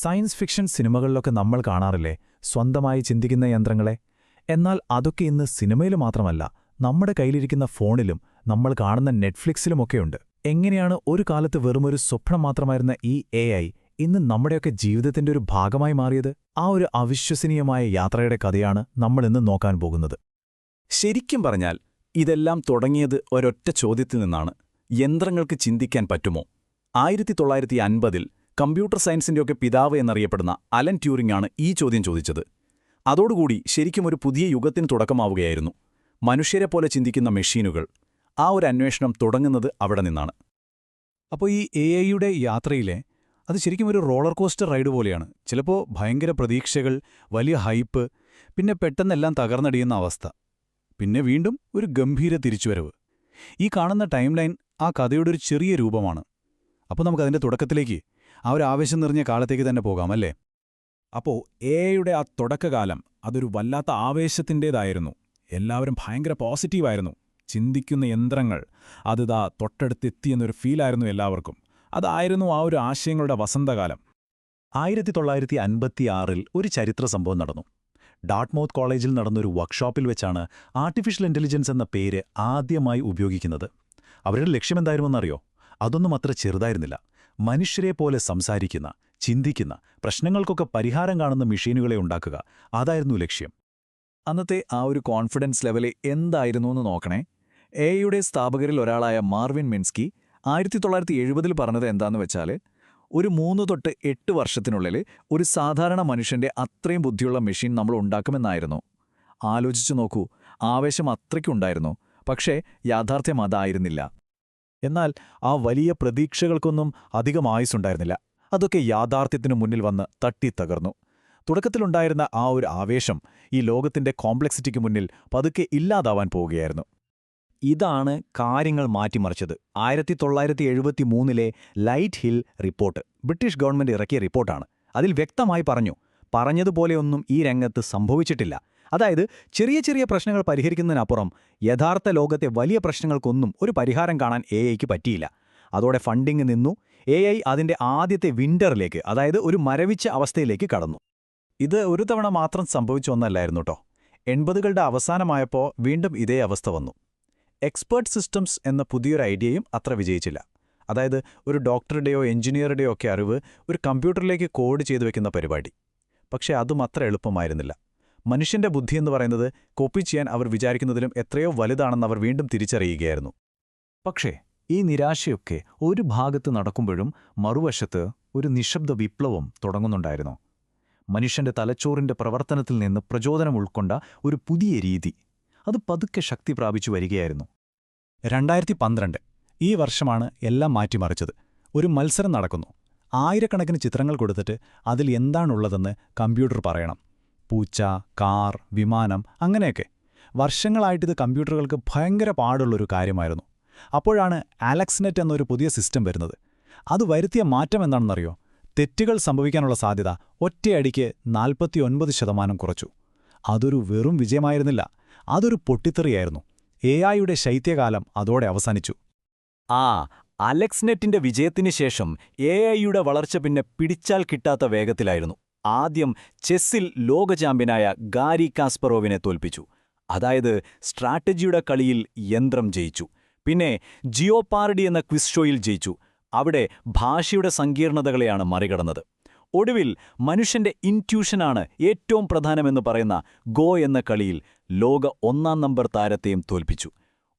Science fiction സിനിമകളിലൊക്കെ നമ്മൾ കാണാറില്ലേ സ്വന്തമായി ചിന്തിക്കുന്ന യന്ത്രങ്ങളെ? എന്നാൽ അതൊക്കെ ഇന്ന് സിനിമയിൽ മാത്രമല്ല, നമ്മുടെ കയ്യിലിരിക്കുന്ന ഫോണിലും നമ്മൾ കാണുന്ന നെറ്റ്ഫ്ലിക്സിലുമൊക്കെയുണ്ട്. എങ്ങനെയാണ് ഒരു കാലത്ത് വെറുമൊരു സ്വപ്നം മാത്രമായിരുന്ന ഈ AI ഇന്ന് നമ്മുടെയൊക്കെ ജീവിതത്തിന്റെ ഒരു ഭാഗമായി മാറിയത്? ആ ഒരു അവിശ്വസനീയമായ യാത്രയുടെ കഥയാണ് നമ്മളിന്ന് നോക്കാൻ പോകുന്നത്. ശരിക്കും പറഞ്ഞാൽ ഇതെല്ലാം തുടങ്ങിയത് ഒരൊറ്റ ചോദ്യത്തിൽ നിന്നാണ്: യന്ത്രങ്ങൾക്ക് ചിന്തിക്കാൻ പറ്റുമോ? 1950-ൽ കമ്പ്യൂട്ടർ സയൻസിന്റെയൊക്കെ പിതാവ് എന്നറിയപ്പെടുന്ന അലൻ ട്യൂറിംഗ് ആണ് ഈ ചോദ്യം ചോദിച്ചത്. അതോടുകൂടി ശരിക്കും ഒരു പുതിയ യുഗത്തിന് തുടക്കമാവുകയായിരുന്നു. മനുഷ്യരെപ്പോലെ ചിന്തിക്കുന്ന മെഷീനുകൾ. ആ ഒരു അന്വേഷണം തുടങ്ങുന്നത് അവിടെ നിന്നാണ്. അപ്പോൾ ഈ AI-യുടെ യാത്രയിലെ അത് ശരിക്കും ഒരു റോളർ കോസ്റ്റർ റൈഡ് പോലെയാണ്. ചിലപ്പോൾ ഭയങ്കര പ്രതീക്ഷകൾ, വലിയ ഹൈപ്പ്, പിന്നെ പെട്ടെന്നെല്ലാം തകർന്നടിയുന്ന അവസ്ഥ, പിന്നെ വീണ്ടും ഒരു ഗംഭീര തിരിച്ചുവരവ്. ഈ കാണുന്ന ടൈം ലൈൻ ആ കഥയുടെ ഒരു ചെറിയ രൂപമാണ്. അപ്പോൾ നമുക്കതിൻ്റെ തുടക്കത്തിലേക്ക്, ആ ഒരു ആവേശം നിറഞ്ഞ കാലത്തേക്ക് തന്നെ പോകാം, അല്ലേ? അപ്പോൾ AI-യുടെ ആ തുടക്കകാലം അതൊരു വല്ലാത്ത ആവേശത്തിൻ്റേതായിരുന്നു. എല്ലാവരും ഭയങ്കര പോസിറ്റീവായിരുന്നു. ചിന്തിക്കുന്ന യന്ത്രങ്ങൾ അതിതാ തൊട്ടടുത്തെത്തിയെന്നൊരു ഫീലായിരുന്നു എല്ലാവർക്കും. അതായിരുന്നു ആ ഒരു ആശയങ്ങളുടെ വസന്തകാലം. 1956-ൽ ഒരു ചരിത്ര സംഭവം നടന്നു. ഡാർട്ട്മൗത്ത് കോളേജിൽ നടന്നൊരു വർക്ക്ഷോപ്പിൽ വെച്ചാണ് ആർട്ടിഫിഷ്യൽ ഇന്റലിജൻസ് എന്ന പേര് ആദ്യമായി ഉപയോഗിക്കുന്നത്. അവരുടെ ലക്ഷ്യമെന്തായിരുന്നെന്നറിയോ? അതൊന്നും അത്ര ചെറുതായിരുന്നില്ല. മനുഷ്യരെപ്പോലെ സംസാരിക്കുന്ന, ചിന്തിക്കുന്ന, പ്രശ്നങ്ങൾക്കൊക്കെ പരിഹാരം കാണുന്ന മെഷീനുകളെ ഉണ്ടാക്കുക. അതായിരുന്നു ലക്ഷ്യം. അന്നത്തെ ആ ഒരു കോൺഫിഡൻസ് ലെവല് എന്തായിരുന്നുവെന്ന് നോക്കണേ. AI-യുടെ സ്ഥാപകരിൽ ഒരാളായ മാർവിൻ മിൻസ്കി 1970-ൽ പറഞ്ഞത് എന്താന്ന് വെച്ചാൽ, ഒരു 3 തൊട്ട് 8 വർഷത്തിനുള്ളിൽ ഒരു സാധാരണ മനുഷ്യന്റെ അത്രയും ബുദ്ധിയുള്ള മെഷീൻ നമ്മൾ ഉണ്ടാക്കുമെന്നായിരുന്നു. ആലോചിച്ചു നോക്കൂ, ആവേശം അത്രയ്ക്കുണ്ടായിരുന്നു. പക്ഷേ യാഥാർത്ഥ്യം അതായിരുന്നില്ല. എന്നാൽ ആ വലിയ പ്രതീക്ഷകൾക്കൊന്നും അധികം ആയുസ്സുണ്ടായിരുന്നില്ല. അതൊക്കെ യാഥാർത്ഥ്യത്തിനു മുന്നിൽ വന്ന് തട്ടിത്തകർന്നു. തുടക്കത്തിലുണ്ടായിരുന്ന ആ ഒരു ആവേശം ഈ ലോകത്തിന്റെ കോംപ്ലക്സിറ്റിക്ക് മുന്നിൽ പതുക്കെ ഇല്ലാതാവാൻ പോവുകയായിരുന്നു. ഇതാണ് കാര്യങ്ങൾ മാറ്റിമറിച്ചത്. 1973-ലെ Lighthill report British government ഇറക്കിയ റിപ്പോർട്ടാണ്. അതിൽ വ്യക്തമായി പറഞ്ഞതുപോലെയൊന്നും ഈ രംഗത്ത് സംഭവിച്ചിട്ടില്ല. അതായത് ചെറിയ ചെറിയ പ്രശ്നങ്ങൾ പരിഹരിക്കുന്നതിനപ്പുറം യഥാർത്ഥ ലോകത്തെ വലിയ പ്രശ്നങ്ങൾക്കൊന്നും ഒരു പരിഹാരം കാണാൻ AI-ക്ക് പറ്റിയില്ല. അതോടെ ഫണ്ടിങ് നിന്നു. AI അതിന്റെ ആദ്യത്തെ വിന്ററിലേക്ക്, അതായത് ഒരു മരവിച്ച അവസ്ഥയിലേക്ക് കടന്നു. ഇത് ഒരു തവണ മാത്രം സംഭവിച്ച ഒന്നല്ലായിരുന്നു കേട്ടോ. 80കളുടെ അവസാനമായപ്പോൾ വീണ്ടും ഇതേ അവസ്ഥ വന്നു. എക്സ്പേർട്ട് സിസ്റ്റംസ് എന്ന പുതിയൊരു ഐഡിയയും അത്ര വിജയിച്ചില്ല. അതായത് ഒരു ഡോക്ടറുടെയോ എഞ്ചിനീയറുടെയോ ഒക്കെ അറിവ് ഒരു കമ്പ്യൂട്ടറിലേക്ക് കോഡ് ചെയ്തു വെക്കുന്ന പരിപാടി. പക്ഷേ അതും അത്ര എളുപ്പമായിരുന്നില്ല. മനുഷ്യന്റെ ബുദ്ധിയെന്ന് പറയുന്നത് കോപ്പി ചെയ്യാൻ അവർ വിചാരിക്കുന്നതിലും എത്രയോ വലുതാണെന്ന് അവർ വീണ്ടും തിരിച്ചറിയുകയായിരുന്നു. പക്ഷേ ഈ നിരാശയൊക്കെ ഒരു ഭാഗത്ത് നടക്കുമ്പോഴും മറുവശത്ത് ഒരു നിശബ്ദ വിപ്ലവം തുടങ്ങുന്നുണ്ടായിരുന്നു. മനുഷ്യന്റെ തലച്ചോറിന്റെ പ്രവർത്തനത്തിൽ നിന്ന് പ്രചോദനം ഉൾക്കൊണ്ട ഒരു പുതിയ രീതി അത് പതുക്കെ ശക്തി പ്രാപിച്ചു വരികയായിരുന്നു. 2012 ഈ വർഷമാണ് എല്ലാം മാറ്റിമറിച്ചത്. ഒരു മത്സരം നടക്കുന്നു. ആയിരക്കണക്കിന് ചിത്രങ്ങൾ കൊടുത്തിട്ട് അതിൽ എന്താണുള്ളതെന്ന് കമ്പ്യൂട്ടർ പറയണം. പൂച്ച, കാർ, വിമാനം, അങ്ങനെയൊക്കെ. വർഷങ്ങളായിട്ടിത് കമ്പ്യൂട്ടറുകൾക്ക് ഭയങ്കര പാടുള്ളൊരു കാര്യമായിരുന്നു. അപ്പോഴാണ് ആലക്സ്നെറ്റ് എന്നൊരു പുതിയ സിസ്റ്റം വരുന്നത്. അത് വരുത്തിയ മാറ്റം എന്താണെന്നറിയോ? തെറ്റുകൾ സംഭവിക്കാനുള്ള സാധ്യത ഒറ്റയടിക്ക് 49% കുറച്ചു. അതൊരു വെറും വിജയമായിരുന്നില്ല, അതൊരു പൊട്ടിത്തെറിയായിരുന്നു. AI-യുടെ ശൈത്യകാലം അതോടെ അവസാനിച്ചു. അലക്സ്നെറ്റിന്റെ വിജയത്തിന് ശേഷം AI-യുടെ വളർച്ച പിന്നെ പിടിച്ചാൽ കിട്ടാത്ത വേഗത്തിലായിരുന്നു. ആദ്യം ചെസ്സിൽ ലോക ചാമ്പ്യനായ ഗാരി കാസ്പറോവിനെ തോൽപ്പിച്ചു. അതായത് സ്ട്രാറ്റജിയുടെ കളിയിൽ യന്ത്രം ജയിച്ചു. പിന്നെ ജിയോപാർഡി എന്ന ക്വിസ് ഷോയിൽ ജയിച്ചു. അവിടെ ഭാഷയുടെ സങ്കീർണതകളെയാണ് മറികടന്നത്. ഒടുവിൽ മനുഷ്യന്റെ ഇൻറ്റ്യൂഷനാണ് ഏറ്റവും പ്രധാനമെന്ന് പറയുന്ന ഗോ എന്ന കളിയിൽ ലോക 1-ാം നമ്പർ താരത്തെയും തോൽപ്പിച്ചു.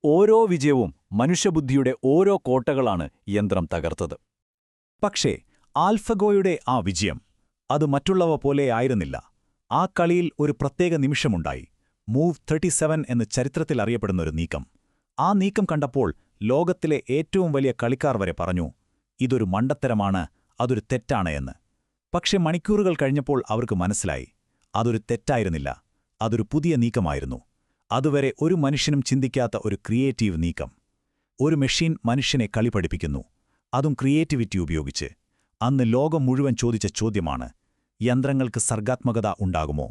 ഓരോ വിജയവും മനുഷ്യബുദ്ധിയുടെ ഓരോ കോട്ടകളാണ് യന്ത്രം തകർത്തത്. പക്ഷേ ആൽഫഗോയുടെ ആ വിജയം അത് മറ്റുള്ളവ പോലെ ആയിരുന്നില്ല. ആ കളിയിൽ ഒരു പ്രത്യേക നിമിഷമുണ്ടായി. മൂവ് 37 എന്ന് ചരിത്രത്തിൽ അറിയപ്പെടുന്നൊരു നീക്കം. ആ നീക്കം കണ്ടപ്പോൾ ലോകത്തിലെ ഏറ്റവും വലിയ കളിക്കാർ വരെ പറഞ്ഞു, ഇതൊരു മണ്ടത്തരമാണ്, അതൊരു തെറ്റാണ് എന്ന്. പക്ഷെ മണിക്കൂറുകൾ കഴിഞ്ഞപ്പോൾ അവർക്ക് മനസ്സിലായി, അതൊരു തെറ്റായിരുന്നില്ല, അതൊരു പുതിയ നീക്കമായിരുന്നു. അതുവരെ ഒരു മനുഷ്യനും ചിന്തിക്കാത്ത ഒരു ക്രിയേറ്റീവ് നീക്കം. ഒരു മെഷീൻ മനുഷ്യനെ കളി പഠിപ്പിക്കുന്നു, അതും ക്രിയേറ്റിവിറ്റി ഉപയോഗിച്ച്. അന്ന് ലോകം മുഴുവൻ ചോദിച്ച ചോദ്യമാണ്, യന്ത്രങ്ങൾക്ക് സർഗാത്മകത ഉണ്ടാകുമോ?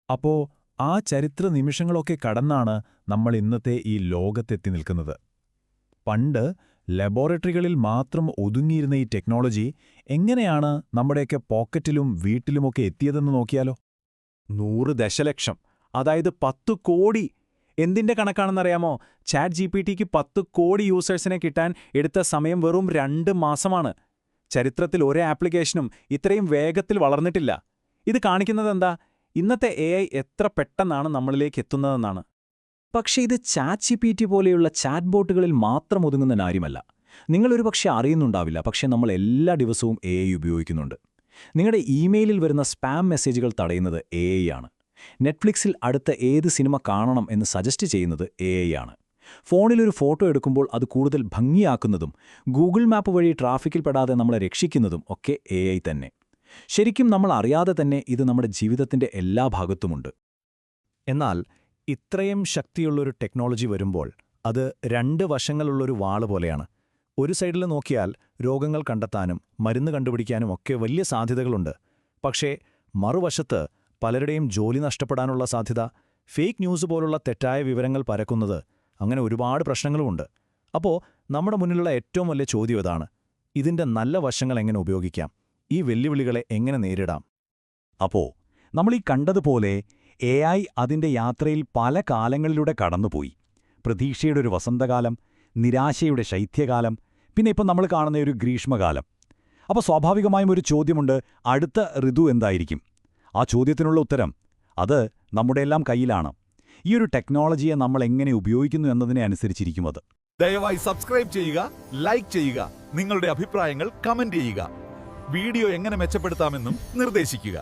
അപ്പോ ആ ചരിത്ര നിമിഷങ്ങളൊക്കെ കടന്നാണ് നമ്മൾ ഇന്നത്തെ ഈ ലോകത്തെത്തി നിൽക്കുന്നത്. പണ്ട് ലബോറട്ടറികളിൽ മാത്രം ഒതുങ്ങിയിരുന്ന ഈ ടെക്നോളജി എങ്ങനെയാണ് നമ്മുടെയൊക്കെ പോക്കറ്റിലും വീട്ടിലുമൊക്കെ എത്തിയതെന്ന് നോക്കിയാലോ? 100 ദശലക്ഷം, അതായത് 10 കോടി. എന്തിന്റെ കണക്കാണെന്നറിയാമോ? ചാറ്റ് ജിപിടിക്ക് 10 കോടി യൂസേഴ്സിനെ കിട്ടാൻ എടുത്ത സമയം വെറും 2 മാസമാണ്. ചരിത്രത്തിൽ ഒരു ആപ്ലിക്കേഷനും ഇത്രയും വേഗത്തിൽ വളർന്നിട്ടില്ല. ഇത് കാണിക്കുന്നതെന്താ? ഇന്നത്തെ AI എത്ര പെട്ടെന്നാണ് നമ്മളിലേക്ക് എത്തുന്നതെന്നാണ്. പക്ഷേ ഇത് ചാറ്റ് ജിപിടി പോലെയുള്ള ചാറ്റ് ബോട്ടുകളിൽ മാത്രം ഒതുങ്ങുന്ന കാര്യമല്ല. നിങ്ങളൊരു പക്ഷേ അറിയുന്നുണ്ടാവില്ല, പക്ഷേ നമ്മൾ എല്ലാ ദിവസവും AI ഉപയോഗിക്കുന്നുണ്ട്. നിങ്ങളുടെ ഇമെയിലിൽ വരുന്ന സ്പാം മെസ്സേജുകൾ തടയുന്നത് AI ആണ്. നെറ്റ്ഫ്ലിക്സിൽ അടുത്ത ഏത് സിനിമ കാണണം എന്ന് സജസ്റ്റ് ചെയ്യുന്നത് AI ആണ്. ഫോണിലൊരു ഫോട്ടോ എടുക്കുമ്പോൾ അത് കൂടുതൽ ഭംഗിയാക്കുന്നതും ഗൂഗിൾ മാപ്പ് വഴി ട്രാഫിക്കിൽ പെടാതെ നമ്മളെ രക്ഷിക്കുന്നതും ഒക്കെ AI തന്നെ. ശരിക്കും നമ്മൾ അറിയാതെ തന്നെ ഇത് നമ്മുടെ ജീവിതത്തിന്റെ എല്ലാ ഭാഗത്തുമുണ്ട്. എന്നാൽ ഇത്രയും ശക്തിയുള്ളൊരു ടെക്നോളജി വരുമ്പോൾ അത് 2 വശങ്ങളുള്ളൊരു വാള് പോലെയാണ്. ഒരു സൈഡിൽ നോക്കിയാൽ രോഗങ്ങൾ കണ്ടെത്താനും മരുന്ന് കണ്ടുപിടിക്കാനും ഒക്കെ വലിയ സാധ്യതകളുണ്ട്. പക്ഷേ മറുവശത്ത് പലരുടെയും ജോലി നഷ്ടപ്പെടാനുള്ള സാധ്യത, ഫേക്ക് ന്യൂസ് പോലുള്ള തെറ്റായ വിവരങ്ങൾ പരക്കുന്നത്, അങ്ങനെ ഒരുപാട് പ്രശ്നങ്ങളുമുണ്ട്. അപ്പോൾ നമ്മുടെ മുന്നിലുള്ള ഏറ്റവും വലിയ ചോദ്യം ഇതാണ്: ഇതിന്റെ നല്ല വശങ്ങൾ എങ്ങനെ ഉപയോഗിക്കാം? ഈ വെല്ലുവിളികളെ എങ്ങനെ നേരിടാം? അപ്പോൾ നമ്മളീ കണ്ടതുപോലെ AI അതിന്റെ യാത്രയിൽ പല കാലങ്ങളിലൂടെ കടന്നുപോയി. പ്രതീക്ഷയുടെ ഒരു വസന്തകാലം, നിരാശയുടെ ശൈത്യകാലം, പിന്നെ ഇപ്പം നമ്മൾ കാണുന്ന ഒരു ഗ്രീഷ്മകാലം. അപ്പോൾ സ്വാഭാവികമായും ഒരു ചോദ്യമുണ്ട്: അടുത്ത ഋതു എന്തായിരിക്കും? ആ ചോദ്യത്തിനുള്ള ഉത്തരം അത് നമ്മുടെയെല്ലാം കയ്യിലാണ്. ഈ ഒരു ടെക്നോളജിയെ നമ്മൾ എങ്ങനെ ഉപയോഗിക്കുന്നു എന്നതിനെ അനുസരിച്ചിരിക്കും അത്. ദയവായി സബ്സ്ക്രൈബ് ചെയ്യുക, ലൈക്ക് ചെയ്യുക, നിങ്ങളുടെ അഭിപ്രായങ്ങൾ കമന്റ് ചെയ്യുക. വീഡിയോ എങ്ങനെ മെച്ചപ്പെടുത്താമെന്നും നിർദ്ദേശിക്കുക.